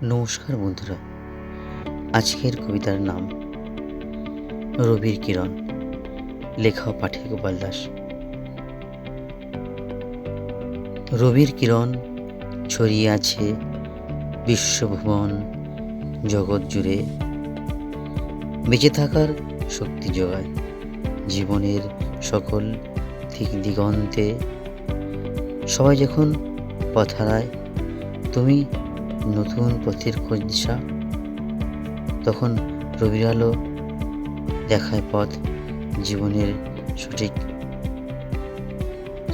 নমস্কার বন্ধুরা, আজকের কবিতার নাম রবির কিরণ, লেখা ও পাঠে গোপাল দাস। রবির কিরণ ছড়িয়ে আছে বিশ্বভুবন জগৎ জুড়ে, বেঁচে থাকার শক্তি যোগায় জীবনের সকল দিক দিগন্তে। সবাই যখন পথ হারায়, তুমি নতুন পথের খোঁজ দিশা, তখন রবির আলো দেখায় পথ জীবনের সঠিক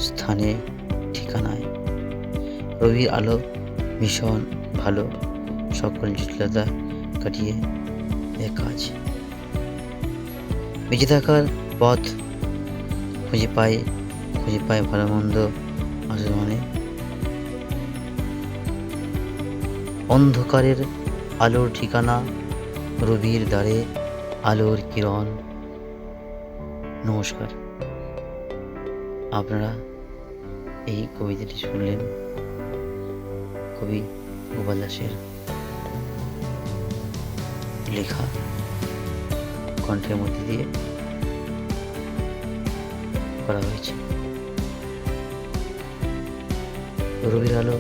স্থানে ঠিকানায়। রবির আলো ভীষণ ভালো, সকল জটিলতা কাটিয়ে দেয় কাজ। বেঁচে থাকার পথ খুঁজে পায় ভালো মন্দ আসমানে। অন্ধকারের আলোর ঠিকানা, রবির দ্বারে আলোর কিরণ। নমস্কার, আপনারা এই কবিতাটি শুনলেন কবি গোপাল দাসের লেখা কণ্ঠের মধ্যে দিয়ে করা হয়েছে। রবির আলো